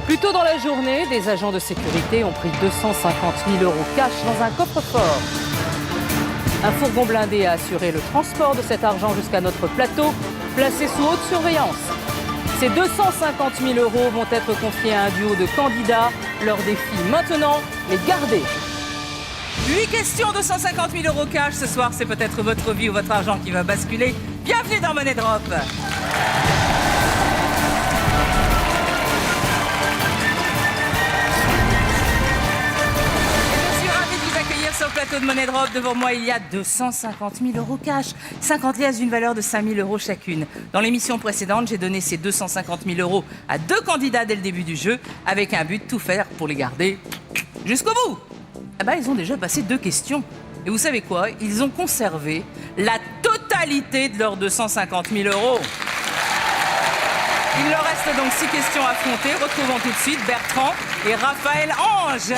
Plus tôt dans la journée, des agents de sécurité ont pris 250 000 € cash dans un coffre-fort. Un fourgon blindé a assuré le transport de cet argent jusqu'à notre plateau, placé sous haute surveillance. Ces 250 000 € vont être confiés à un duo de candidats. Leur défi maintenant, les garder. 8 questions, 250 000 € cash. Ce soir, c'est peut-être votre vie ou votre argent qui va basculer. Bienvenue dans Money Drop. Sur le plateau de Money Drop, devant moi, il y a 250 000 € cash, 50 liasses d'une valeur de 5 000 € chacune. Dans l'émission précédente, j'ai donné ces 250 000 € à 2 candidats dès le début du jeu, avec un but, tout faire pour les garder jusqu'au bout. Eh ben, ils ont déjà passé 2 questions. Et vous savez quoi? Ils ont conservé la totalité de leurs 250 000 €. Il leur reste donc 6 questions à affronter. Retrouvons tout de suite Bertrand et Raphaël Ange.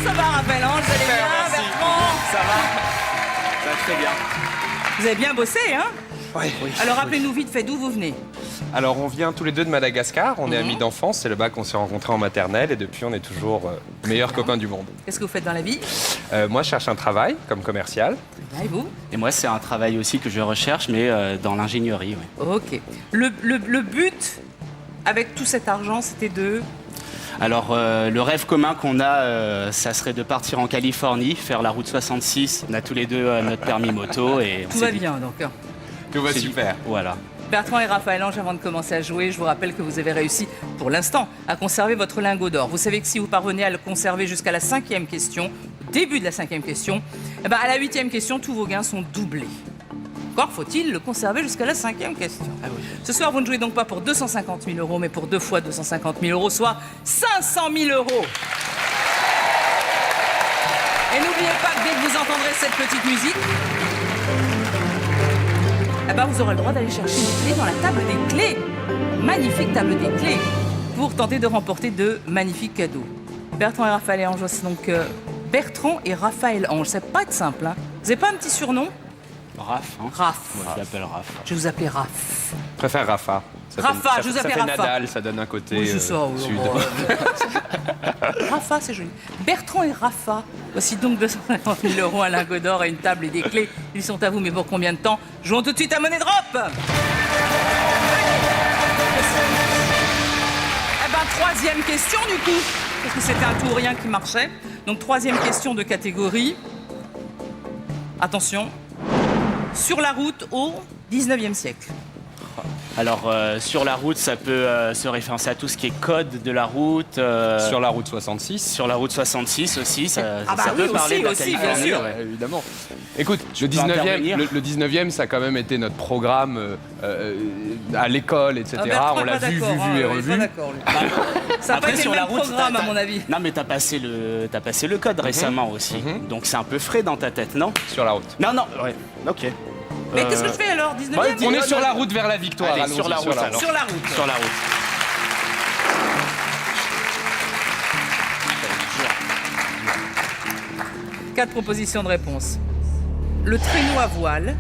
Ça va, Raphaël Ange, vous allez bien, merci. Bertrand? Ça va très bien. Vous avez bien bossé, hein? Oui. Alors, rappelez-nous vite fait d'où vous venez. Alors, on vient tous les deux de Madagascar, on est amis d'enfance, c'est là-bas qu'on s'est rencontrés en maternelle et depuis, on est toujours meilleurs copains du monde. Qu'est-ce que vous faites dans la vie? Moi, je cherche un travail comme commercial. Et vous? Et moi, c'est un travail aussi que je recherche, mais dans l'ingénierie. Oui. Ok. Le but, avec tout cet argent, c'était de... Alors, le rêve commun qu'on a, ça serait de partir en Californie, faire la route 66. On a tous les deux notre permis moto. Et Tout va bien, donc. Tout va super. Voilà. Bertrand et Raphaël Ange, avant de commencer à jouer, je vous rappelle que vous avez réussi, pour l'instant, à conserver votre lingot d'or. Vous savez que si vous parvenez à le conserver jusqu'à la 5e question, au début de la 5e question, eh ben à la 8e question, tous vos gains sont doublés. Encore faut-il le conserver jusqu'à la 5e question. Ah oui. Ce soir, vous ne jouez donc pas pour 250 000 €, mais pour 2 fois 250 000 €, soit 500 000 €. Et n'oubliez pas que dès que vous entendrez cette petite musique, eh ben vous aurez le droit d'aller chercher des clés dans la table des clés. Magnifique table des clés pour tenter de remporter de magnifiques cadeaux. Bertrand et Raphaël Ange, c'est donc Bertrand et Raphaël Ange. Ça va pas être simple, hein. Vous n'avez pas un petit surnom? Raph. Hein. Raph. Moi, je l'appelle Raph. Je vais vous appeler Raph. Je préfère Rafa. Rafa, je vous appelle Ça Rafa. fait Nadal, ça donne un côté Oui, c'est ça, oui, sud. Rafa, c'est joli. Bertrand et Rafa. Voici donc 250 000 € un lingot d'or et une table et des clés. Ils sont à vous, mais pour combien de temps? Jouons tout de suite à Money Drop. Eh ben, 3e question du coup, parce que c'était un tout ou rien qui marchait. Donc 3e question de catégorie. Attention. Sur la route au 19e siècle. Alors, sur la route, ça peut se référencer à tout ce qui est code de la route. Sur la route 66. Sur la route 66 aussi, ça bah ça oui, peut parler aussi, de la aussi, Californie. bien sûr. Ouais. Évidemment. Écoute, peux intervenir. le 19e, ça a quand même été notre programme à l'école, etc. Bertrand On est l'a pas vu d'accord, hein, et il est revu. pas d'accord, lui. Ça n'a pas Après, été sur le la même route, programme, à mon avis. Non, mais t'as passé le code récemment aussi. Donc, c'est un peu frais dans ta tête, non? Sur la route. Non, non, ouais. Ok. Mais qu'est-ce que je fais alors? 19e? Ouais, On est sur la route vers la victoire. Allez, Allons-y, sur la route, alors. Sur la route. Sur la route. Quatre propositions de réponse. Le traîneau à voile,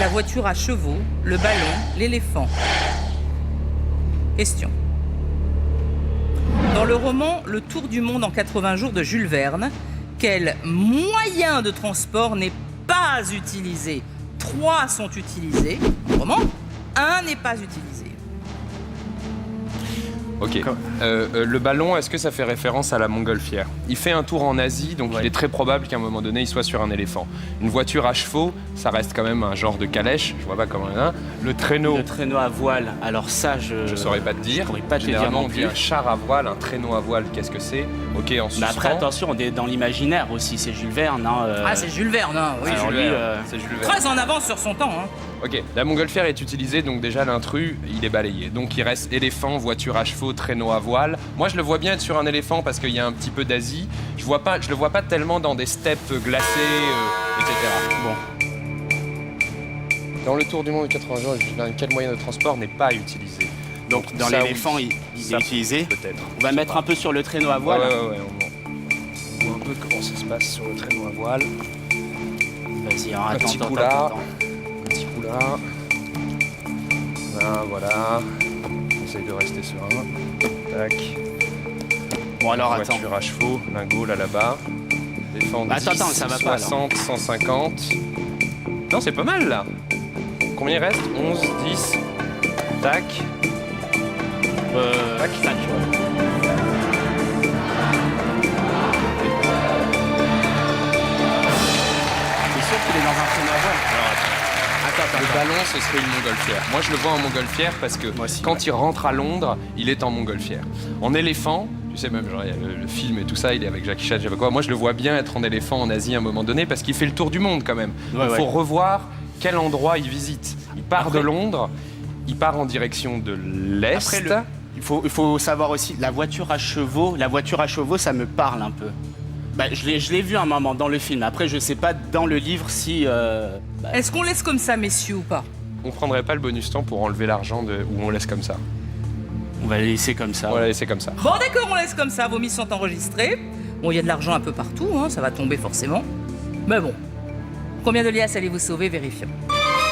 la voiture à chevaux, le ballon, l'éléphant. Question. Dans le roman Le Tour du monde en 80 jours de Jules Verne, quel moyen de transport n'est pas utilisé? 3 sont utilisés. Roman, 1 n'est pas utilisé. Ok. Le ballon, est-ce que ça fait référence à la montgolfière? Il fait un tour en Asie, donc il est très probable qu'à un moment donné, il soit sur un éléphant. Une voiture à chevaux, ça reste quand même un genre de calèche. Je vois pas comment il y en a. Le traîneau, à voile, alors ça, je saurais pas te dire. Je pourrais pas te dire Généralement, non on dit plus. un char à voile, un traîneau à voile. Qu'est-ce que c'est? Ok, en Mais suspens. après, attention, on est dans l'imaginaire aussi, c'est Jules Verne. Hein, Ah, c'est Jules Verne, hein, oui. alors Jules lui, Verne. C'est Jules Verne. Très en avance sur son temps. Hein. Ok, la montgolfière est utilisée, donc déjà l'intrus, il est balayé. Donc il reste éléphant, voiture à chevaux, traîneau à voile. Moi, je le vois bien être sur un éléphant parce qu'il y a un petit peu d'Asie. Je le vois pas tellement dans des steppes glacées, etc. Bon. Dans le tour du monde de 80 jours, quel moyen de transport n'est pas utilisé? Donc dans ça, l'éléphant, oui. il Ça, est utilisé. Peut-être. On va mettre un peu sur le traîneau à voile. Ouais, on voit un peu comment ça se passe sur le traîneau à voile. Vas-y, Un petit coup là. Un petit coup là. Là, voilà. J'essaye de rester serein. Tac. Bon, alors attends. Voiture à chevaux, lingot là là-bas. Défendre Attends, 10, ça va pas, 60, 150. Non, c'est pas mal là. Combien il reste 11, 10. Tac. Tac. C'est sûr qu'il est dans un train à voile. Attends. Le ballon, ce serait une montgolfière. Moi, je le vois en montgolfière parce que Moi aussi, quand il rentre à Londres, il est en montgolfière. En éléphant, tu sais, même genre, il y a le film et tout ça, il est avec Jackie Chan, je sais pas quoi. Moi, je le vois bien être en éléphant en Asie à un moment donné parce qu'il fait le tour du monde quand même. Ouais, Il faut ouais. revoir quel endroit il visite. Il part de Londres, il part en direction de l'Est. Après, il faut savoir aussi, la voiture à chevaux, ça me parle un peu. Bah, je l'ai vu un moment dans le film. Après, je sais pas dans le livre si... Est-ce qu'on laisse comme ça, messieurs, ou pas? On prendrait pas le bonus temps pour enlever l'argent ou on laisse comme ça. On va le laisser comme ça. On va la laisser comme ça. Bon, d'accord, on laisse comme ça. Vos mises sont enregistrées. Bon, il y a de l'argent un peu partout, hein, ça va tomber forcément. Mais bon, combien de liasses allez-vous sauver? Vérifions.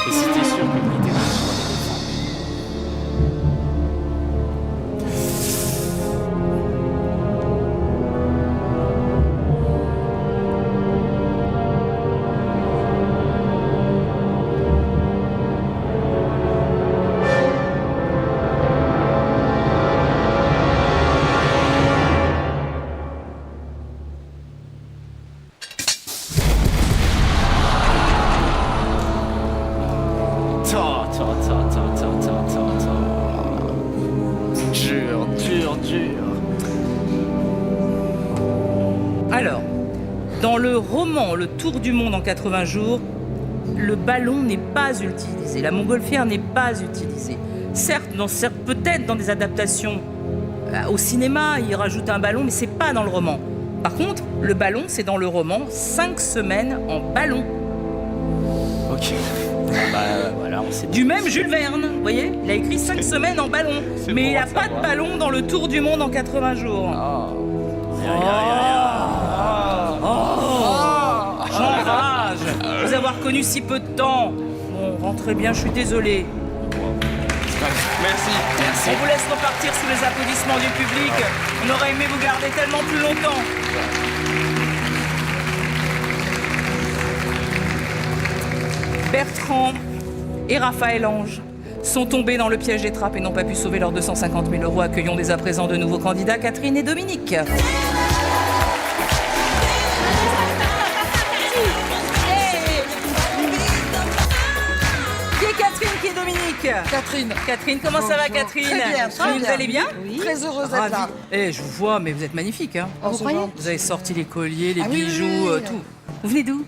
Et si t'es sûr que l'idée est sur l'éléphant. Dur. Alors, dans le roman Le Tour du monde en 80 jours, le ballon n'est pas utilisé, la montgolfière n'est pas utilisée. Certes, peut-être dans des adaptations au cinéma, il rajoute un ballon, mais c'est pas dans le roman. Par contre, le ballon, c'est dans le roman 5 semaines en ballon. Ok. Voilà, on sait. Du même Jules Verne, vous voyez? Il a écrit 5 semaines en ballon, c'est mais bon il n'a à pas de savoir. ballon dans le Tour du monde en 80 jours. J'enrage vous avoir connu si peu de temps. Bon, rentrez bien, je suis désolé. Merci. On vous laisse repartir sous les applaudissements du public. On aurait aimé vous garder tellement plus longtemps. Bertrand et Raphaël Ange sont tombés dans le piège des trappes et n'ont pas pu sauver leurs 250 000 €. Accueillons dès à présent de nouveaux candidats, Catherine et Dominique. Qui est Catherine, qui est Dominique? Catherine, comment ça va, Catherine? Très bien, très Vous bien. allez bien? Très heureuse d'être là. Eh, je vous vois, mais vous êtes magnifique, hein. Vous croyez? Vous avez sorti les colliers, les Ah oui, bijoux, oui, oui. tout. Vous venez d'où?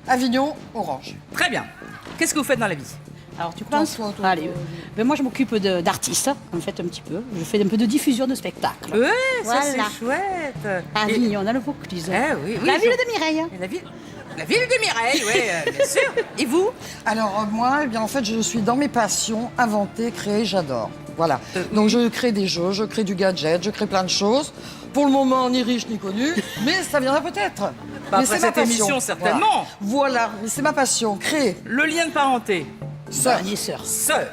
Avignon, Orange. Très bien. Qu'est-ce que vous faites dans la vie? Alors tu penses Toi, toi, Allez, ben moi je m'occupe d'artistes, en fait un petit peu. Je fais un peu de diffusion de spectacles. Ouais, ça Voilà. c'est chouette. À Avignon, on a le Vaucluse. Eh oui, oui. La je- ville de Mireille. La ville de Mireille, oui, bien sûr. Et vous? Alors moi, eh bien, en fait, je suis dans mes passions, inventer, créer, j'adore. Voilà. Donc je crée des jeux, je crée du gadget, je crée plein de choses. Pour le moment, ni riche ni connu, mais ça viendra peut-être. Bah, Mais après c'est ma cette passion. émission, certainement. Voilà, mais c'est ma passion, créer. Le lien de parenté. Ça. On est sœurs. Sœur.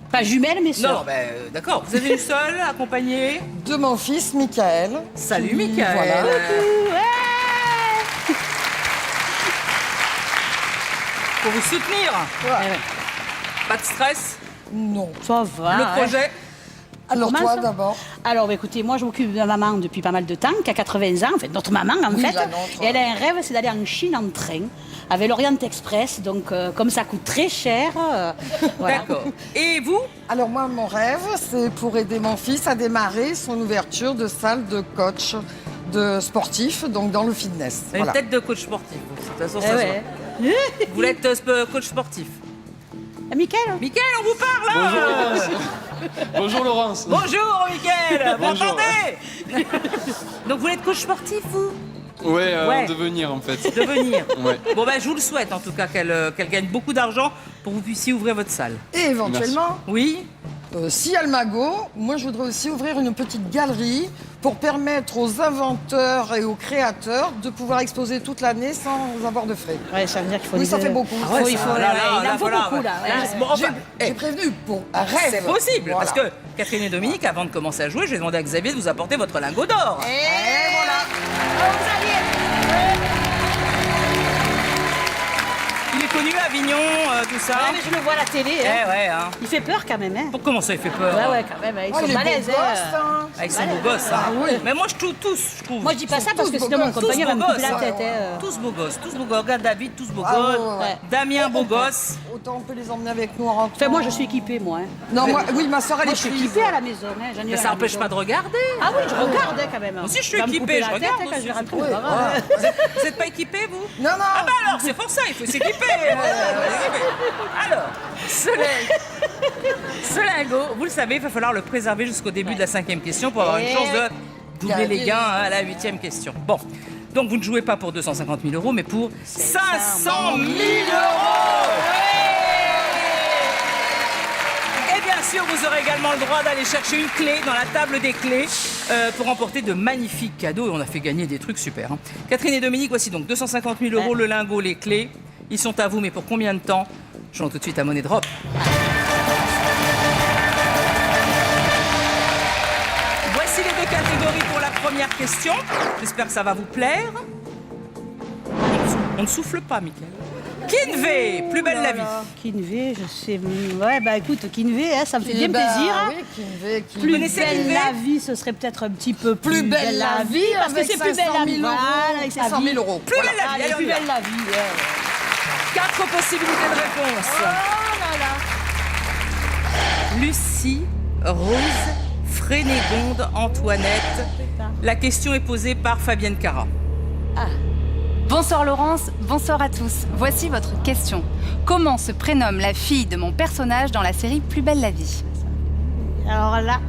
Pas jumelles, mais Non, sœurs. ben d'accord. Vous avez une seule accompagnée. De mon fils, Michael. Salut, qui, Michael. Voilà. Pour vous soutenir. Voilà. Pas de stress. Non. Ça va. Le hein. projet. Alors Comment toi, ça d'abord. Alors, bah, écoutez, moi, je m'occupe de ma maman depuis pas mal de temps, qui a 80 ans, en fait, notre maman, en Oui, fait. la nôtre. Et elle a un rêve, c'est d'aller en Chine en train, avec l'Orient Express. Donc, comme ça coûte très cher, voilà. D'accord. Et vous? Alors moi, mon rêve, c'est pour aider mon fils à démarrer son ouverture de salle de coach de sportif, donc dans le fitness. Vous avez Voilà. une tête de coach sportif. De toute façon, Eh ça se ouais. voit. Vous voulez être coach sportif. Ah, Mickaël Mickaël, on vous parle là. Bonjour Laurence. Bonjour, Mickaël. Vous Bonjour. entendez? Donc vous voulez être coach sportif, vous? Ouais, Ouais. devenir en fait. Devenir. Ouais. Bon ben je vous le souhaite en tout cas qu'elle gagne beaucoup d'argent pour que vous puissiez ouvrir votre salle. Et éventuellement, Oui. si Almago, moi je voudrais aussi ouvrir une petite galerie pour permettre aux inventeurs et aux créateurs de pouvoir exposer toute l'année sans avoir de frais. Ouais, ça veut dire qu'il faut Oui, des- ça fait beaucoup. Ah ouais, il faut, là, il en faut voilà, beaucoup, là. ouais. Ouais. Bon, enfin, J'ai prévenu pour un rêve. c'est possible, Voilà. parce que Catherine et Dominique, avant de commencer à jouer, je vais demander à Xavier de vous apporter votre lingot d'or. Et voilà. Il est connu à Avignon, tout ça. Ouais, mais je le vois à la télé. Eh Hein. ouais, hein. Il fait peur quand même. Hein. Bon, comment ça, il fait peur? Ouais, ouais, quand même. Ils Oh, sont il est beau balèzes. gosse, Hein. hein. Avec son beau gosse, hein. Ah oui. Mais moi, je tous, je trouve. Moi, je dis pas ça Tous parce que beaux sinon mon gosses, compagnon tous va me beaux couper la gosses, tête. ouais, hein. Tous beaux gosses, tous beaux gosses. Regarde David, tous beaux Ah, gosses. ouais, ouais, ouais. Damien, beau gosse. Autant on peut les emmener avec nous en rentrant. Enfin, moi, je suis équipée, moi. Hein. Non, moi, oui, ma soeur, elle Moi, est je suis prise. équipée à la maison. Hein. J'en ai Mais à ça la n'empêche maison. pas de regarder. Ah oui, je regarde hein, quand même. Moi aussi, je suis Tu vas me équipée, couper la je tête, regarde hein, quand je aussi. vais rentrer. Oui, c'est pas grave. voilà. Vous n'êtes pas équipés, vous? Non, non. Ah bah alors, c'est pour ça, il faut s'équiper. Alors, ce lingot, vous le savez, il va falloir le préserver jusqu'au début de la 5e question pour avoir une Et chance de doubler les gagner. gains à la 8e question. Bon, donc vous ne jouez pas pour 250 000 euros, mais pour 500 000 euros. Et bien sûr, vous aurez également le droit d'aller chercher une clé dans la table des clés pour remporter de magnifiques cadeaux. Et on a fait gagner des trucs super. Hein. Catherine et Dominique, voici donc 250 000 euros, le lingot, les clés. Ils sont à vous, mais pour combien de temps? Jouons tout de suite à Money Drop. Voici les deux catégories pour la première question. J'espère que ça va vous plaire. On ne souffle pas, Mickaël. Kinvé, plus belle la vie. Kinvé, je sais. Ouais, bah écoute, Kinvé, hein, ça me fait Eh bien ben, plaisir. hein. Oui, Kinvé, Kinvé. Plus connaissez belle Kinvé la vie, ce serait peut-être un petit peu Plus belle la vie, parce que avec c'est plus belle 500 la 000 vie. euros. Voilà, avec 500 000 euros. Plus belle la vie, Allez, allez, on plus y va. belle la vie. ouais. 4 possibilités de réponse. Lucie, Rose, Frénégonde, Antoinette. La question est posée par Fabienne Cara. Bonsoir Laurence, bonsoir à tous. Voici votre question. Comment se prénomme la fille de mon personnage dans la série Plus belle la vie? Alors là.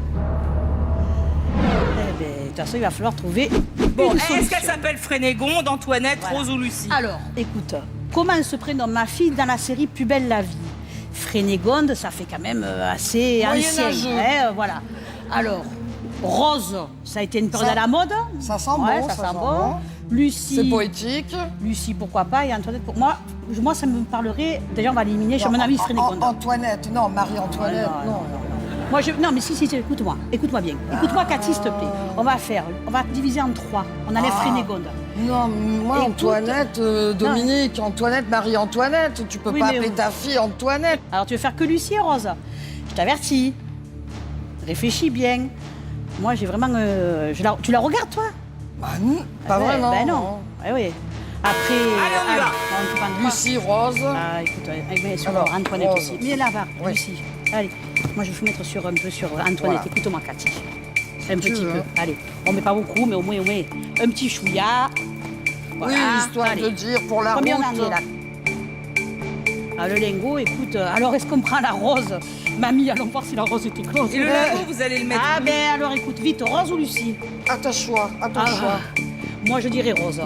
Eh ben, de toute façon, il va falloir trouver. Bon, une est-ce solution. qu'elle s'appelle Frénégonde, Antoinette, Voilà. Rose ou Lucie? Alors, écoute, comment se prénomme ma fille dans la série Plus belle la vie? Frénégonde, ça fait quand même assez ancien. Moyenâgeux. Hein, voilà. Alors, Rose, ça a été une période Ça- à la mode. Ça sent Ouais, bon, ça sent bon. bon. Lucie. C'est poétique. Lucie, pourquoi pas. Et Antoinette, pour moi, ça me parlerait. Déjà, on va l'éliminer. Je mon ami Frénégonde. Antoinette, non, Marie-Antoinette, Non, non. Moi, non, mais si, écoute-moi. Écoute-moi bien. Écoute-moi, Cathy, s'il te plaît. On va diviser en 3. On enlève Frénégonde. Non, moi, Écoute. Antoinette, Dominique, Antoinette, Marie-Antoinette. Tu peux Oui, pas mais appeler on- ta fille Antoinette. Alors, tu veux faire que Lucie et Rose? Je t'avertis. Réfléchis bien. Moi, j'ai vraiment. Tu la regardes, toi? Bah, non, pas Ouais, vraiment. Ben non. Ouais, oui. Après. on y va. on peut pas en Lucie, Rose. Ah, écoute, mais sur Alors, Antoinette Rose. aussi. Mais là, va, Oui. Lucie. Allez, moi, je vais vous mettre un peu sur Antoinette. Voilà. Écoute-moi, Cathy. Un petit veux, peu. hein. Allez, on met pas beaucoup, mais au moins, un petit chouïa. Voilà. Oui, histoire Allez. de dire pour la Combien on en route. est là? Ah, le lingot, écoute, alors est-ce qu'on prend la rose? Mamie, allons voir si la rose était close. Et le lingot, vous allez le mettre. Ah ben alors écoute, vite, Rose ou Lucie? À ton choix, à ton Ah, choix. Moi je dirais Rose.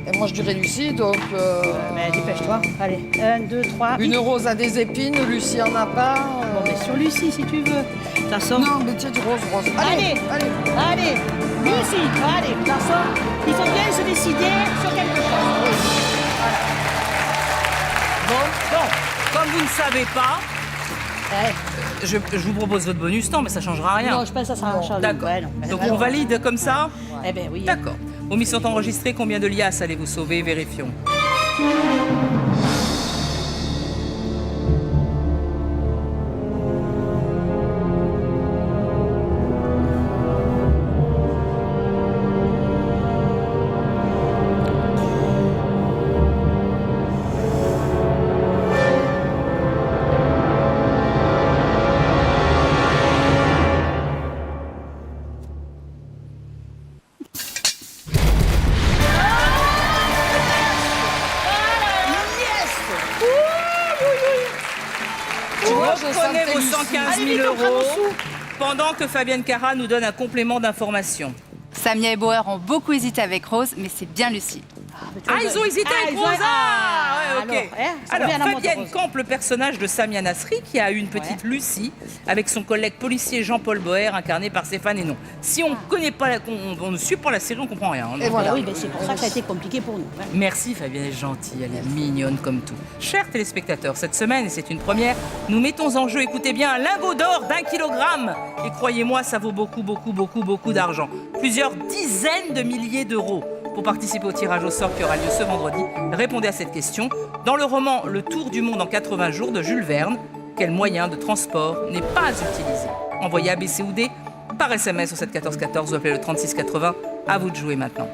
Et moi, je dirais Lucie, donc... Ben dépêche-toi. Allez, 1, 2, 3. Une rose a des épines, Lucie en a pas. Bon, mais sur Lucie si tu veux. De toute façon. Non, mais tiens, du rose, rose. Allez. allez. Allez, Lucie, allez. De toute façon, il faut bien se décider sur quelque chose. Bon, comme vous ne savez pas, Ouais. je vous propose votre bonus temps, mais ça changera rien. Non, je pense que ça sera un changement. D'accord. Ouais, non. Donc on valide comme ça? Eh ben oui. D'accord. Vos missions sont enregistrées. Combien de liasses allez-vous sauver? Vérifions. Tu vois, je Reprenez sentais vos Lucie. 115 Allez, 000 vite, on prend nos euros sous. pendant que Fabienne Cara nous donne un complément d'information. Samia et Bauer ont beaucoup hésité avec Rose, mais c'est bien Lucie. Ah, ils ont hésité avec Rosa. Ouais, ok. Alors, hein, ça Alors, revient à la mode, Fabienne Rosa. campe le personnage de Samia Nasri qui a eu une petite Lucie avec son collègue policier Jean-Paul Boer incarné par Stéphane Hénon. Si on ne connaît pas, on ne suit pas la série, on comprend rien. hein. Et voilà. Oui, ben, c'est pour ça que ça a été compliqué pour nous. hein. Merci Fabienne, elle est gentille, elle est mignonne comme tout. Chers téléspectateurs, cette semaine, et c'est une première, nous mettons en jeu, écoutez bien, un lingot d'or d'1 kilogramme. Et croyez-moi, ça vaut beaucoup d'argent. Plusieurs dizaines de milliers d'euros. Pour participer au tirage au sort qui aura lieu ce vendredi, répondez à cette question. Dans le roman Le Tour du monde en 80 jours de Jules Verne, quel moyen de transport n'est pas utilisé? Envoyez ABC ou D par SMS au 71414 ou appelez le 3680. À vous de jouer maintenant.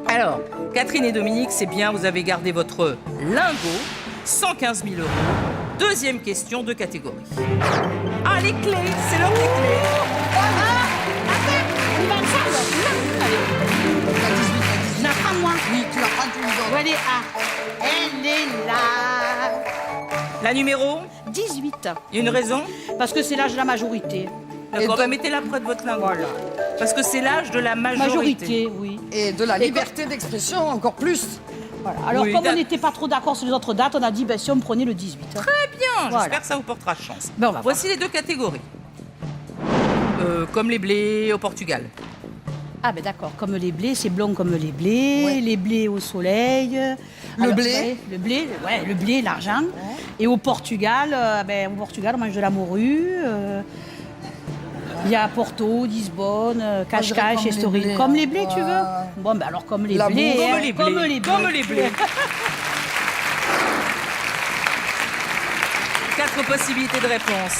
Alors, Catherine et Dominique, c'est bien, vous avez gardé votre lingot, 115 000 euros. Deuxième question de catégorie. Ah, les clés, c'est l'heure des clés. On va ensemble. Je la prends, moi. Oui, tu la prends, tu lui donnes. Où elle est elle est là. La numéro, 18. il y a une raison? Parce que c'est l'âge de la majorité. D'accord, bah mettez-la près de votre lingot. Voilà. Parce que c'est l'âge de la Majorité, oui. Et de la liberté d'expression encore plus. Voilà. Alors, Oui, comme on d'accord. n'était pas trop d'accord sur les autres dates, on a dit, ben, si on prenait le 18. Très bien, Voilà. j'espère que ça vous portera chance. Ben, on va Voici les deux catégories. Comme les blés au Portugal. Ah ben d'accord, comme les blés, c'est blond comme les blés, Ouais. les blés au soleil. Le blé. Le blé, ouais, le blé, l'argent. Et au Portugal, on mange de la morue. Il y a Porto, Lisbonne, Cascais, comme les Estoril. blés, Comme hein. les blés, tu veux? Ouais. Bon, ben alors comme les L'amour. blés. Comme hein, les blés. Comme les blés. 4 possibilités de réponse.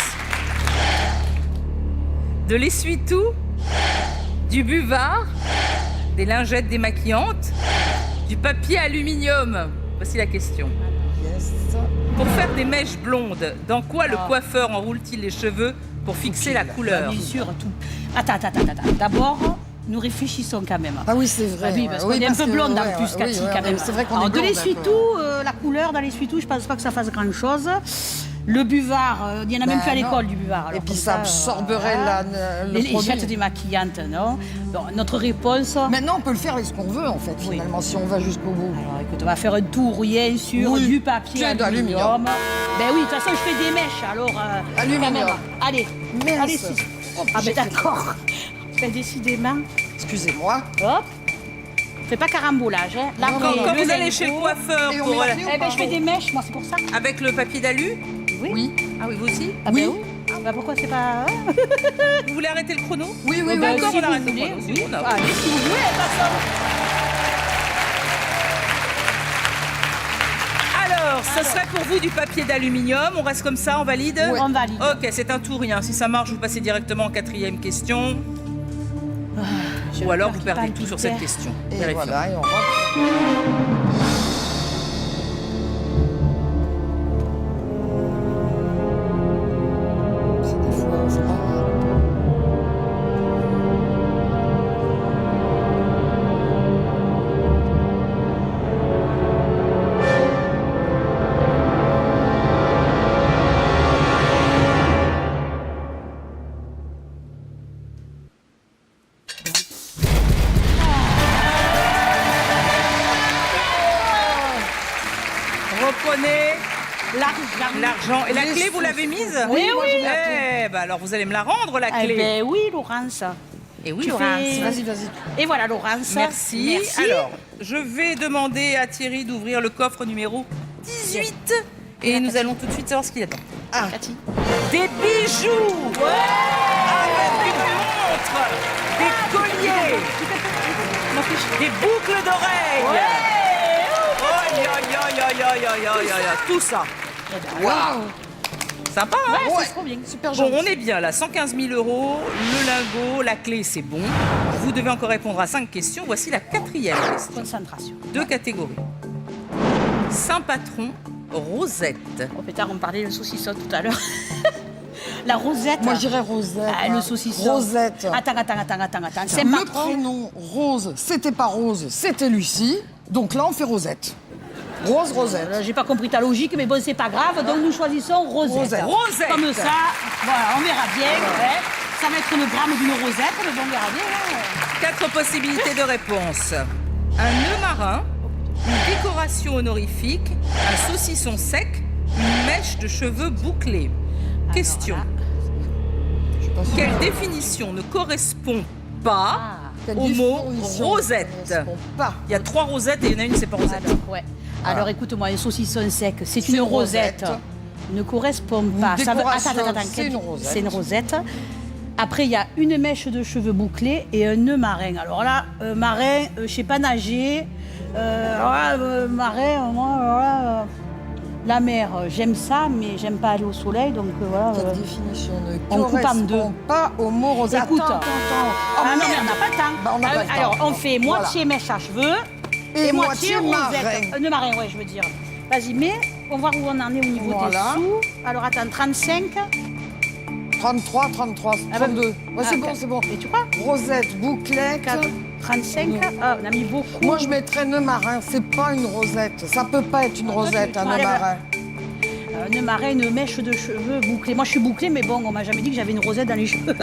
De l'essuie-tout, du buvard, des lingettes démaquillantes, du papier aluminium. Voici la question. Yes. Pour faire des mèches blondes, dans quoi le coiffeur enroule-t-il les cheveux pour fixer la couleur? Bien sûr, tout. Attends. D'abord, nous réfléchissons quand même. Ah oui, c'est vrai. Ah oui, parce qu'on est un peu que- blonde ouais, en plus, ouais, Cathy, oui, quand même. C'est vrai qu'on Alors, est de blonde. l'essuie-tout, la couleur dans l'essuie-tout, je pense pas que ça fasse grand-chose. Le buvard, il n'y en a même Bah, plus à non. l'école du buvard. Et Alors, puis comme ça absorberait le les produit. jettes démaquillantes, non. Bon, notre réponse. Maintenant, on peut le faire avec ce qu'on veut, en fait, finalement, si on va jusqu'au bout. Alors écoute, on va faire un tour rien sur Oui, du papier tiens, aluminium. d'aluminium. Ben oui, de toute façon, je fais des mèches, alors. Aluminium. quand même. Allez, Mince. allez, six. Oh, Ah ben j'ai- d'accord. Ben décidément. Excusez-moi. Hop. Fais pas carambolage, hein. Là, Non, Quand, non, quand le vous allez lingot. chez le coiffeur Et on pour, met la clé ou Eh ben pas je fais des mèches, moi c'est pour ça. avec le papier d'alu? Oui. Ah oui, vous aussi? Ah Oui. ben oui. Ah ben pourquoi c'est pas. Vous voulez arrêter le chrono? Oui, oui, Ben, oui. D'accord, si on vous arrête le voulez, chrono. oui. Si on a- Allez, si vous voulez, de toute façon. Alors, ce serait pour vous du papier d'aluminium. On reste comme ça, on valide? Ouais. On valide. Ok, c'est un tout rien. Si ça marche, vous passez directement en 4e question. J'ai Ou le alors cœur vous qui perdez palpite. tout sur cette question. Et Vérifions. voilà, et on va. C'est des fois, c'est pas grave. Reprenez L'argent. l'argent. Et la Les clé, vous sous. l'avez mise? Oui, moi, oui. je l'ai appris. Eh ben alors vous allez me la rendre, la Eh clé. ben oui, Laurence. Et oui, tu Laurence. fais- Vas-y, vas-y. Et voilà, Laurence. Merci. Merci. Alors, je vais demander à Thierry d'ouvrir le coffre numéro 18. Et nous allons tout de suite savoir ce qu'il y a dedans. Ah, Cathy. Des bijoux avec une montre, des colliers, des boucles d'oreilles. Oh, tout ça. waouh. Sympa, hein? Ouais, Ouais. c'est trop bien. Super Bon, gentil. on est bien là, 115 000 euros, le lingot, la clé, c'est bon. Vous devez encore répondre à 5 questions. Voici la 4e question. Concentration. 2 catégories. Saint-Patron, Rosette. Oh pétard, on parlait de saucisson tout à l'heure. La Rosette. Moi, je dirais Rosette. Ah, hein. le saucisson. Rosette. Attends. C'est Le patron. prénom Rose, c'était pas Rose, c'était Lucie. Donc là, on fait Rosette. Rose, Rosette. J'ai pas compris ta logique, mais bon, c'est pas grave. Donc nous choisissons Rosette. Rosette. Rosette. Comme ça, voilà, on verra bien. Ouais. Ça va être le gramme d'une Rosette, mais bon, on verra bien. hein. 4 possibilités de réponse. Un nœud marin, une décoration honorifique, un saucisson sec, une mèche de cheveux bouclée. Question. Je suis pas sûre. Quelle définition ne correspond pas Quelle au mot définition rosette? ne correspond pas. Il y a 3 rosettes et il y en a une, c'est pas rosette. Alors, ouais. Alors écoute-moi, un saucisson sec, c'est une rosette. Ne correspond pas. décoration, Attends, c'est une rosette. C'est une rosette. Après, il y a une mèche de cheveux bouclés et un nœud marin. Alors là, marin, je sais pas nager. Marin, moi, la mer, j'aime ça, mais j'aime pas aller au soleil, donc voilà. Cette définition ne on coupe en deux. correspond pas au mot rosette. Écoute, Attends. Oh, ah non, mais merde. on n'a pas le temps. Bah, on n'a pas le temps. Alors, on fait moitié mèche à cheveux Et moitié rosette. marin. Nœud marin, ouais, je veux dire. Vas-y, mais on va voir où on en est au niveau Voilà. des sous. Alors, attends, 35. 33, 32. Ouais, c'est bon, c'est bon. Et tu crois Rosette, bouclette. 35. Ah, on a mis beaucoup. Moi, je mettrais nœud marin. C'est pas une rosette. Ça peut pas être une rosette, un nœud marin. Nœud marin, une mèche de cheveux bouclée. Moi, je suis bouclée, mais bon, on m'a jamais dit que j'avais une rosette dans les cheveux.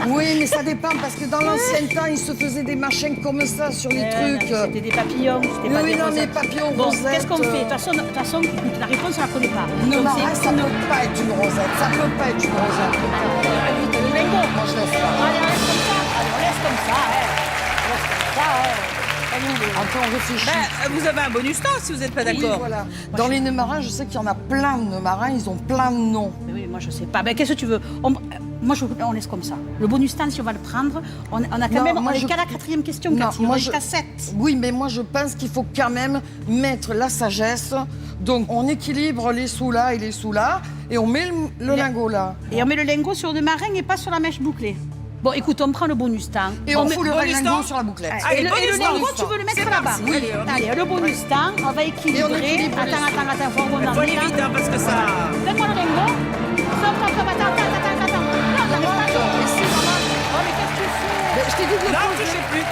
Oui, mais ça dépend parce que dans l'ancien temps, ils se faisaient des machins comme ça sur les trucs. C'était des papillons, c'était pas Oui, des non, mais rosettes. papillons, Bon, rosettes. qu'est-ce qu'on fait De toute façon, écoute, la réponse, on la connaît pas. Nœud Donc, marin, c'est ça une- peut pas être une rosette. Ça peut pas être une rosette. Le lingot. Moi, je laisse pas. Allez, on laisse comme ça. Allez, on laisse comme ça. On laisse comme ça. Allez, où les- Attends, on réfléchit. Vous avez un bonus temps si vous n'êtes pas Oui, d'accord. voilà. Dans les nœuds marins, je sais qu'il y en a plein de nœuds marins. Ils ont plein de noms. Mais oui, moi je sais pas. Ben, qu'est-ce que tu veux on laisse comme ça. Le bonus temps, si on va le prendre, on a quand Non, même. moi, On est je- qu'à la 4e question, Non, Cathy. On moi, est je- jusqu'à 7. Oui, mais moi, je pense qu'il faut quand même mettre la sagesse. Donc, on équilibre les sous là et les sous là. Et on met le lingot là. Et on met le lingot sur le marin et pas sur la mèche bouclée. Bon, écoute, on prend le bonus temps. Et on met- fout le bonus lingot temps. sur la bouclette. Allez, Et le bonus temps. lingot, tu veux le mettre C'est là-bas. parti. Oui. Allez, on Allez, le bonus temps, on va équilibrer. Et on équilibre les sous. Attends, faut qu'on Faut aller vite hein, parce que ça. Donne-moi le lingot. Stop, attends. Non, t'arrives pas. Oh, mais qu'est-ce que tu fais Mais je t'ai dit de les Non, poser. touchez plus.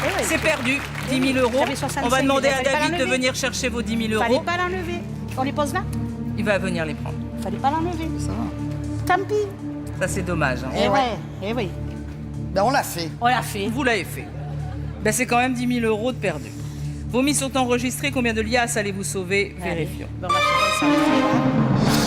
Eh ouais. C'est perdu. 10 000 euros. J'avais 65 On va demander 000, à fallait pas David de l'enlever. venir chercher vos 10 000 Fallait euros. pas l'enlever. On les pose là. Il va venir les prendre. Fallait pas l'enlever. Ça va. Tant pis. Ça, c'est dommage. hein. Eh ouais. ouais, eh oui. Ben, on l'a fait. On l'a fait. Vous l'avez fait. Ben, c'est quand même 10 000 euros de perdu. Vos mises sont enregistrées. Combien de liasses allez-vous sauver? Vérifions. Bon, bah, c'est comme ça.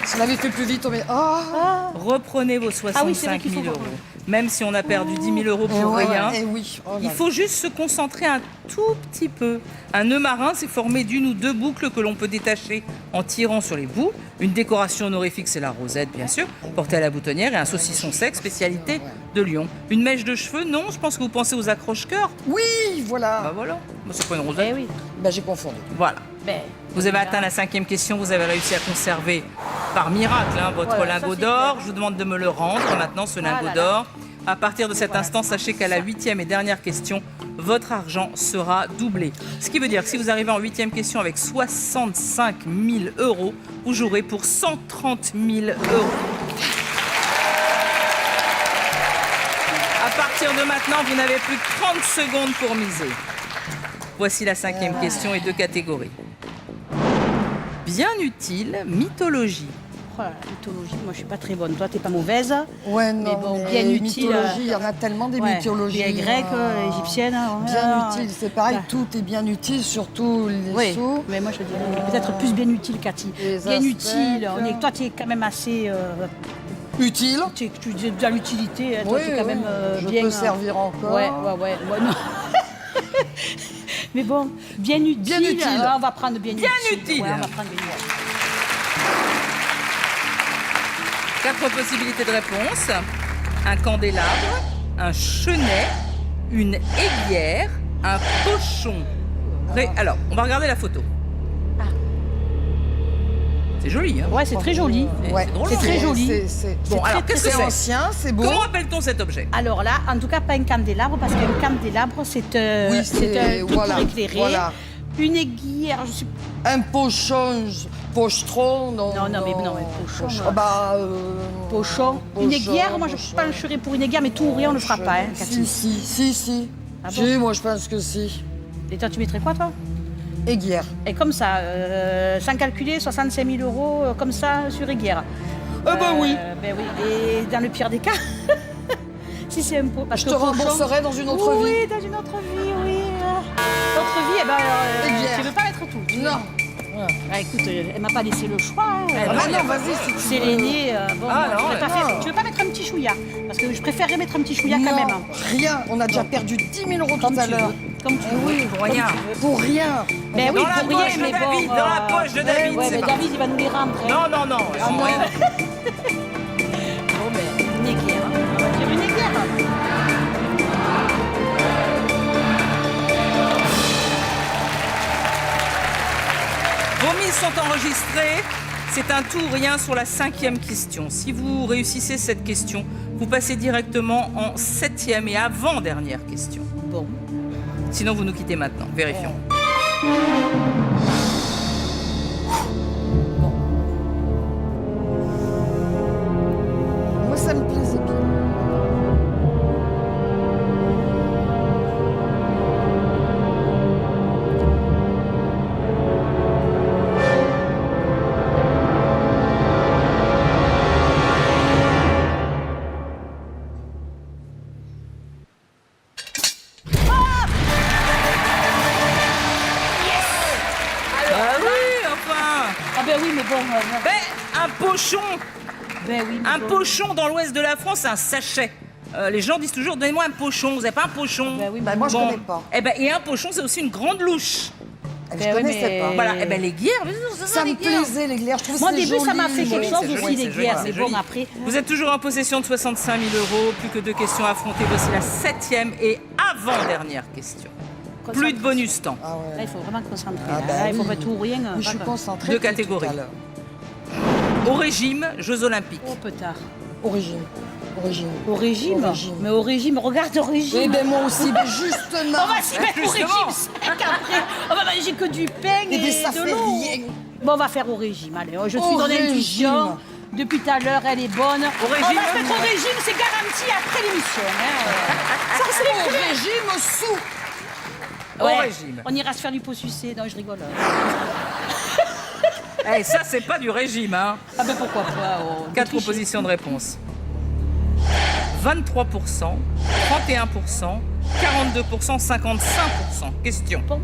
Si on avait fait plus vite, on met. Oh Reprenez vos Ah oui, c'est vrai 65 qu'il faut 000 euros. reprendre. Même si on a perdu 10 000 euros Eh pour ouais, rien. eh oui. Oh là Il là. faut juste se concentrer un tout petit peu. Un nœud marin, c'est formé d'une ou deux boucles que l'on peut détacher en tirant sur les bouts. Une décoration honorifique, c'est la rosette, bien sûr, portée à la boutonnière, et un saucisson sec, spécialité de Lyon. Une mèche de cheveux, non, je pense que vous pensez aux accroche-cœurs. Oui, Bah voilà. voilà, Bah, c'est pas une rosette. Eh oui. Ben, j'ai confondu. Voilà. Ben, Vous avez atteint la 5e question, vous avez réussi à conserver par miracle hein, votre Voilà, ça, lingot c'est d'or. clair. Je vous demande de me le rendre maintenant, ce lingot là là. d'or. À partir de cet instant, sachez qu'à la 8e et dernière question, votre argent sera doublé. Ce qui veut dire que si vous arrivez en 8e question avec 65 000 euros, vous jouerez pour 130 000 euros. À partir de maintenant, vous n'avez plus que 30 secondes pour miser. Voici la 5e question et 2 catégories. Bien utile, mythologie. oh là là, mythologie, moi je suis pas très bonne. Toi, t'es pas mauvaise. Ouais, non. Mais bon, mais bien utile. mythologie, il y en a tellement des Ouais, mythologies. les grecques, égyptiennes. Bien utile, c'est pareil, Ouais. tout est bien utile, surtout les Oui, sous. mais moi je dirais peut-être plus bien utile, Cathy. Les Bien aspects. utile. Toi, tu es quand même assez. Utile. Tu dis dans l'utilité. Toi, Oui, tu es quand oui, même je bien. peux servir encore. Ouais, non. Mais bon, bien utile. Bien utile. On va prendre bien, utile. Ouais, on va prendre bien utile. 4 possibilités de réponse. Un candélabre, un chenet, une aiguière, un pochon. Alors, on va regarder la photo. C'est joli, hein. Ouais, c'est très joli. Ouais. drôle, C'est très joli. Bon, alors, qu'est-ce que C'est c'est ancien, c'est beau. Comment appelle-t-on cet objet? Alors là, en tout cas, pas un candélabre, parce qu'un candélabre, c'est Oui, un truc voilà, pour éclairer. voilà. Une aiguille, alors je suis... Un pochon, pochetron, non. Non, mais pochon, Pochon. Une aiguillère, moi je pencherais pour une aiguillère, mais tout ou rien, on ne le fera pas, hein, Cathy. Si. Ah bon? Si, moi je pense que si. Et toi, tu mettrais quoi, toi? Aiguillère. Et comme ça, sans calculer, 65 000 euros, comme ça, sur aiguillère. Ben oui. Ben oui. Et dans le pire des cas, si c'est un pot... Parce Je que te pochon- rembourserai dans une autre vie. Oui, dans une autre vie, oui. L'autre vie, eh ben, Aiguillère. tu veux pas mettre tout. Non. Ah, écoute, elle m'a pas laissé le choix. Hein. Ah bah non, vas-y, si tu C'est veux. l'aîné. Bon, Ah, moi, non, je vais pas non. faire- tu veux pas mettre un petit chouïa? Parce que je préférerais mettre un petit chouïa quand Non, même. rien. On a déjà perdu 10 000 euros Comme tout à tu l'heure. veux. Comme tu Eh veux. oui, Pour rien. Pour rien. Ben oui, Dans la pour poche rien, de mais bon. David, dans la poche de David, Ouais, c'est mais parti. David, il va nous les rendre. Hein. Non, non, non. Ah non. Bon, ben, une aiguillère. On va dire une aiguillère. Vos mises sont enregistrées. C'est un tout ou rien sur la 5e question. Si vous réussissez cette question, vous passez directement en 7e et avant-dernière question. Bon. Sinon, vous nous quittez maintenant. Vérifions. Moi, ça me plaisait bien. Ah oui, enfin. Ah ben oui, mais bon. Ben, un pochon. Ben oui, mais Un bon. pochon dans l'ouest de la France, c'est un sachet. Les gens disent toujours, donnez-moi un pochon. Vous n'avez pas un pochon? Ben oui, Bah, moi, je Bon. connais pas. Eh ben, et un pochon, c'est aussi une grande louche. Je Ben oui, connaissais mais- pas. Voilà, eh ben les guerres, Ça me plaisait, les glaires. Je trouvais Moi, au que c'était début, ça m'a joli. fait quelque joli, chose c'est aussi, joli, les c'est joli, guerres. c'est Mais bon, joli. après. Vous êtes toujours en possession de 65 000 euros, plus que 2 questions à affronter. Voici la 7e et avant-dernière question. Plus de bonus temps. Ah ouais. Là, il faut vraiment te concentrer. Ah là. bah Là, il faut oui. pas tout ou rien. Oui, je suis pas- concentrée. Deux depuis catégories. tout à l'heure. Au régime, Jeux Olympiques. Oh, peut-être. Origine. Origine. Au régime. Au régime. Mais au régime, regarde au régime. Eh ben moi aussi, mais justement. On va s'y mettre au justement. régime, c'est qu'après, on va manger que du pain Eh et ben, ça de fait l'eau. rien. Bon, on va faire au régime, allez. Je suis Au dans l'intuition. régime. Depuis tout à l'heure, elle est bonne. Au On régime, va se mettre au régime, c'est garanti après l'émission. Hein. Ça, Au c'est clair. régime sous. Au Ouais. régime. On ira se faire du pot sucé. Non, je rigole. Eh, ça, c'est pas du régime, hein. Ah ben pourquoi pas. 4 propositions de réponse. 23%, 31%, 42%, 55%. Question. Bon.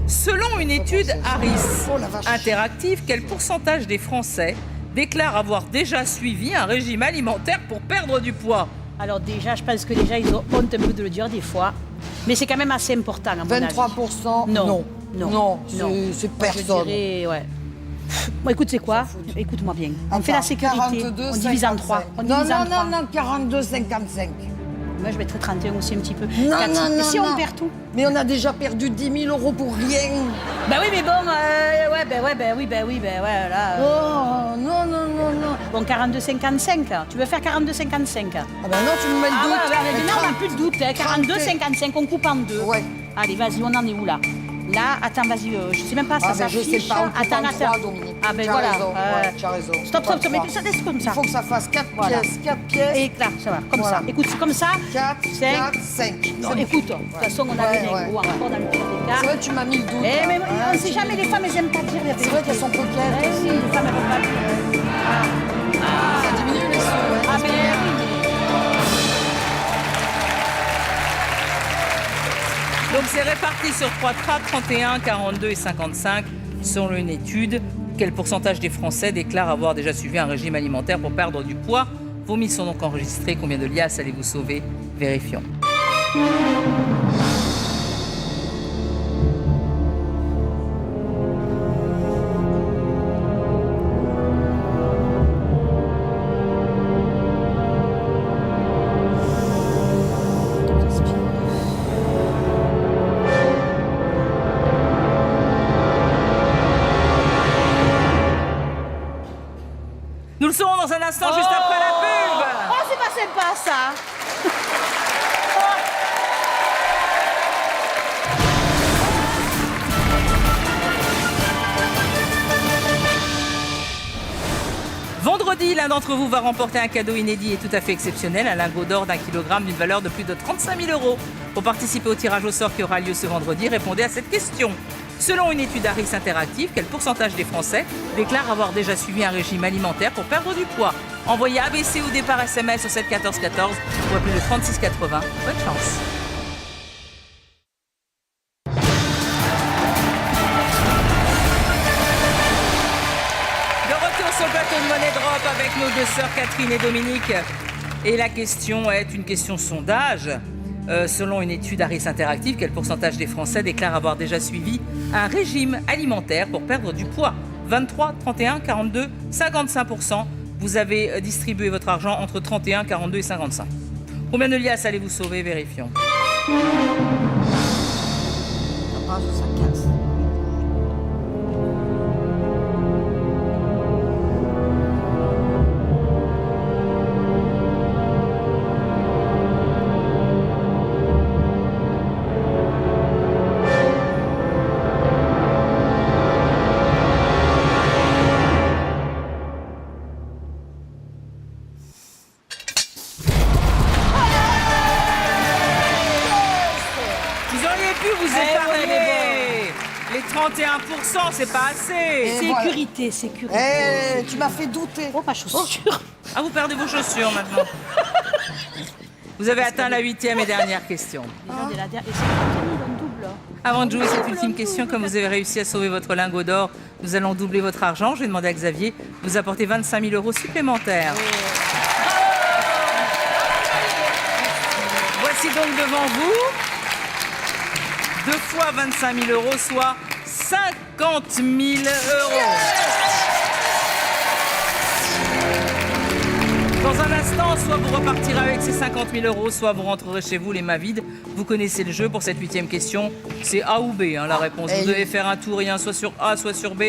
Selon une étude Harris Oh la vache. interactive, quel pourcentage des Français déclarent avoir déjà suivi un régime alimentaire pour perdre du poids? Alors déjà, je pense que déjà, ils ont honte un peu de le dire des fois. Mais c'est quand même assez important, à mon avis. 23%. Non. Non. Non. c'est Non. c'est Moi, je personne. dirais, ouais. Bon, écoute, c'est quoi? Écoute-moi bien. On fait Enfin, la sécurité. 42, On divise en 3. 55. On Non, divise en non, 3. non, non, 42, 55. Moi, je mettrais 31 aussi un petit peu. Non, Cathy, non, et non, si non. on perd tout? Mais on a déjà perdu 10 000 euros pour rien. Bah oui, mais bon, ouais, là. Oh, non, non, non, non. Bon, 42-55. Tu veux faire 42-55? Ah ben non, tu me mets le Ah doute. ouais, mais non, on n'a 30. plus de doute. Hein. 42-55, on coupe en deux. Ouais. Allez, vas-y, on en est où là? Là, attends, vas-y, je sais même pas, ça Ah ben je s'affiche. sais pas, on coupe en trois, Dominique. Ah ben Tu as voilà. raison, ouais, tu as raison. Stop, Pas stop, mais trois. ça laisse comme Il ça. faut que ça fasse 4 Voilà. pièces, 4 pièces. Et là, ça va, comme Voilà. ça. Écoute, c'est comme ça. 4, 5. 4, 5. Non, écoute, de toute façon, on a Ouais, les ouais. lingots encore dans le pire des cas. C'est vrai, tu m'as mis le doute. Eh, mais hein. on ne sait jamais, les femmes, elles n'aiment pas dire les C'est vrai qu'elles sont coquettes Eh aussi. oui, les femmes, elles vont pas dire. Ça diminue les sous. hein. Ah, mais oui, mais. Donc c'est réparti sur 3 trappes, 31, 42 et 55. Selon une étude, quel pourcentage des Français déclarent avoir déjà suivi un régime alimentaire pour perdre du poids? Vos mises sont donc enregistrées. Combien de liasses allez-vous sauver? Vérifions. dans un instant, juste après la pub. Oh, c'est pas sympa, ça. Vendredi, l'un d'entre vous va remporter un cadeau inédit et tout à fait exceptionnel, un lingot d'or d'1 kilogramme d'une valeur de plus de 35 000 €. Pour participer au tirage au sort qui aura lieu ce vendredi, répondez à cette question. Selon une étude Harris Interactive, quel pourcentage des Français déclarent avoir déjà suivi un régime alimentaire pour perdre du poids? Envoyez ABC ou D par SMS au 7 14 14 ou appelez le 36 80. Bonne chance. De retour sur le plateau de Money Drop avec nos deux sœurs Catherine et Dominique. Et la question est une question sondage. Selon une étude Harris Interactive, quel pourcentage des Français déclarent avoir déjà suivi un régime alimentaire pour perdre du poids? 23, 31, 42, 55%. Vous avez distribué votre argent entre 31, 42 et 55. Combien de liasses allez-vous sauver? Vérifions. Ça casse. Vous auriez pu vous épargner. Les 31%, c'est pas assez. Et voilà. Sécurité. Eh, tu m'as fait douter. Oh, ma chaussure. Ah, vous perdez vos chaussures maintenant. Vous avez atteint la 8e et dernière question. Les gens de la dernière. Et c'est un double. Avant de jouer cette ultime question, comme vous avez réussi à sauver votre lingot d'or, nous allons doubler votre argent. Je vais demander à Xavier de vous apporter 25 000 € supplémentaires. Voici donc devant vous 2 fois 25 000 €, soit 50 000 €. Dans un instant, soit vous repartirez avec ces 50 000 €, soit vous rentrerez chez vous les mains vides. Vous connaissez le jeu pour cette 8e question. C'est A ou B, la réponse. Vous devez faire un tour, soit sur A, soit sur B.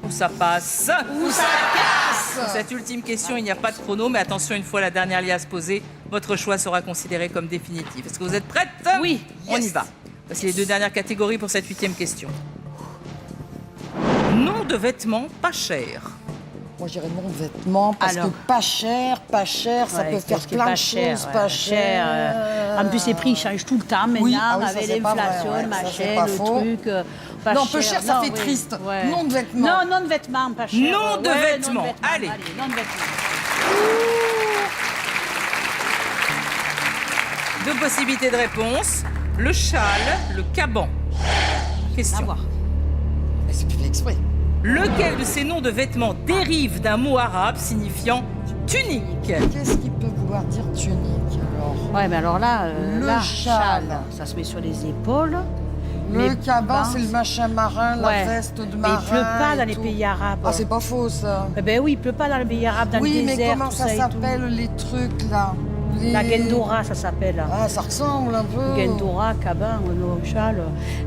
Où ça passe? Où ça casse? Pour cette ultime question, il n'y a pas de chrono, mais attention, une fois la dernière liasse posée, votre choix sera considéré comme définitif. Est-ce que vous êtes prête? Oui. On y va. Voici les 2 dernières catégories pour cette 8e question. Nom de vêtements pas cher. Moi, je dirais mon vêtement, parce Alors. que pas cher, ça Ouais, peut faire parce que plein pas de cher, choses, ouais, pas cher, cher. En plus, les prix changent tout le temps maintenant, Oui, ah oui, ça, avec c'est pas l'inflation, vrai, le ouais, ça, c'est machin, pas le faux. truc. Pas Non, peu cher, ça non, fait oui, triste. ouais. Nom de vêtements. Non, nom de vêtements, pas cher. Nom de vêtements. Allez. Nom de vêtements. 2 possibilités de réponse. Le châle, le caban. Question. Savoir. Mais c'est plus exprès. Lequel de ces noms de vêtements dérive d'un mot arabe signifiant tunique? Qu'est-ce qui peut vouloir dire tunique, alors? Ouais, mais alors là, Le là, châle. ça se met sur les épaules. Le Mais caban, ben, c'est le machin marin, ouais. la veste de Mais marin. il pleut pas et dans les tout. pays arabes. Ah, c'est pas faux, ça. Eh ben oui, il pleut pas dans les pays arabes, dans Oui, le mais désert, comment tout ça et tout. s'appelle, les trucs, là? La Gendora, ça s'appelle. Ah, ça ressemble un peu. Gendora, caban, le châle.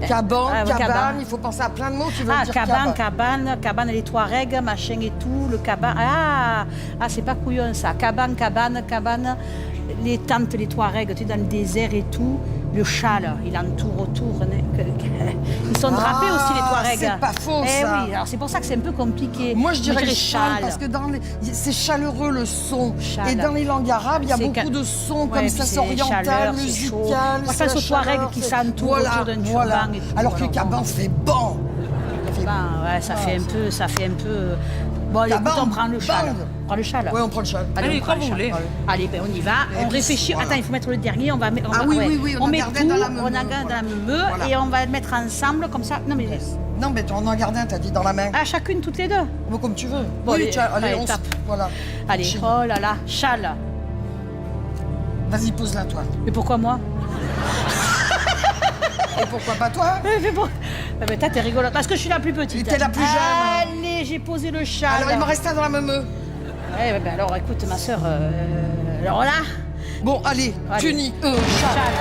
Caban, Ah, ouais, cabane, il faut penser à plein de mots qui veulent Ah, dire cabane, les Touaregs, machin et tout, le caban. Ah, c'est pas couillon ça. Cabane, les tentes, les Touaregs, tu es dans le désert et tout. Le châle, il entoure autour. Ils sont drapés Ah, aussi, les Touaregs. c'est pas faux, Eh ça. oui, alors c'est pour ça que c'est un peu compliqué. Moi, je dirais châle, parce que c'est chaleureux le son. Châle. Et dans les langues arabes, il y a C'est beaucoup de sons Ouais, comme puis ça, c'est c'est oriental, chaleur, c'est chaud. musical. Moi, je c'est pense la aux Touaregs chaleur, qui c'est- s'entourent autour d'un turban et tout. Alors que Alors, caban, c'est bon. Ouais, ça fait un peu. Bon, écoute, Caban, on prend le châle. bang. On prend le châle. Oui, on prend le châle. Allez, on prend quand le vous châle. voulez. Allez, ben on y va. Et On puis, réfléchit. voilà. Attends, il faut mettre le dernier. On va, Ah oui, oui, on on en met garde tout. un dans la On meumeux, en garde dans la meumeux Voilà. et on va le mettre ensemble comme ça. Non mais Non, mais on en garde un, t'as dit, dans la main. à chacune toutes les deux. Bon, comme tu veux. Bon, oui, allez, tiens, allez, allez, on se... tape. Voilà. Allez, Chine. oh là là, châle. Vas-y, pose-la, toi. Mais pourquoi moi? Et pourquoi pas toi? Mais bon. Ah ben, t'es rigolote parce que je suis la plus petite. T'es la plus jeune. Allez, j'ai posé le châle. Alors, il m'en reste un dans la meumeux. Eh ben, alors, écoute, ma soeur. Alors là. Bon, allez, Allez. tunique, châle. Châle.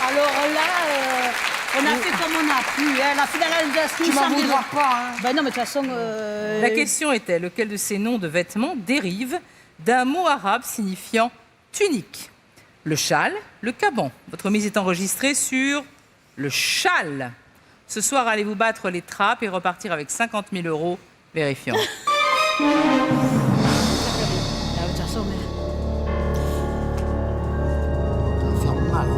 Alors là, on a fait comme m'en a plus. Hein. La finalisation, Tu m'en voudras pas, hein. Ben non, mais de toute façon... La question était, lequel de ces noms de vêtements dérive d'un mot arabe signifiant tunique? Le châle, le caban. Votre mise est enregistrée sur le châle. Ce soir, allez-vous battre les trappes et repartir avec 50 000 €? Vérifions. Ah, de toute façon, mais... Ça va faire mal.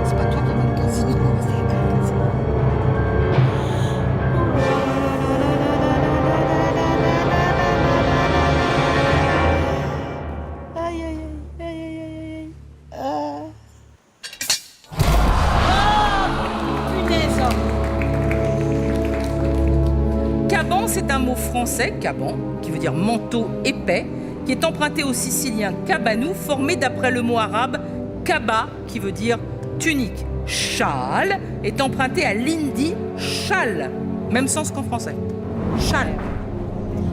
C'est pas toi qui vas au casino. Aïe, aïe, aïe, aïe, aïe, aïe, aïe. Punaise. Caban, c'est un mot français, caban, qui veut dire manteau épais, qui est emprunté au sicilien cabanou, formé d'après le mot arabe kaba, qui veut dire tunique. Châle est emprunté à l'hindi châle, même sens qu'en français. Châle.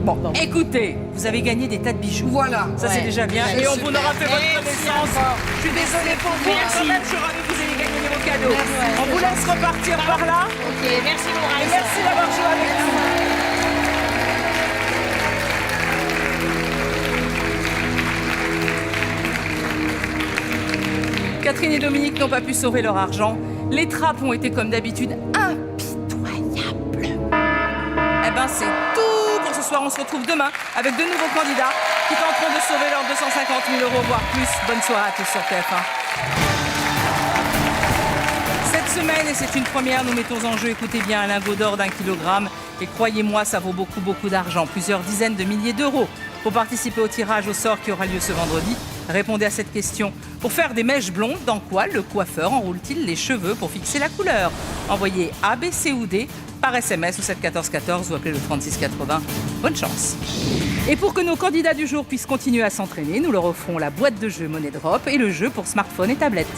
Bon, écoutez, vous avez gagné des tas de bijoux. Voilà. Ça, c'est déjà bien. Et on vous aura fait votre connaissance. Je suis désolée pour vous. Merci. Quand même, je suis ravie que vous ayez gagné vos cadeaux. Merci. On vous laisse repartir par là. Ok, merci Laura. Et merci d'avoir joué avec nous. Catherine et Dominique n'ont pas pu sauver leur argent. Les trappes ont été comme d'habitude impitoyables. Eh ben c'est tout pour ce soir. On se retrouve demain avec de nouveaux candidats qui tenteront de sauver leurs 250 000 €, voire plus. Bonne soirée à tous sur TF1. Cette semaine, et c'est une première, nous mettons en jeu, écoutez bien, un lingot d'or d'1 kilogramme. Et croyez-moi, ça vaut beaucoup, beaucoup d'argent, plusieurs dizaines de milliers d'euros. Pour participer au tirage au sort qui aura lieu ce vendredi, répondez à cette question. Pour faire des mèches blondes, dans quoi le coiffeur enroule-t-il les cheveux pour fixer la couleur? Envoyez A, B, C ou D par SMS au 7 14 14 ou appelez le 36 80. Bonne chance. Et pour que nos candidats du jour puissent continuer à s'entraîner, nous leur offrons la boîte de jeu Money Drop et le jeu pour smartphone et tablette.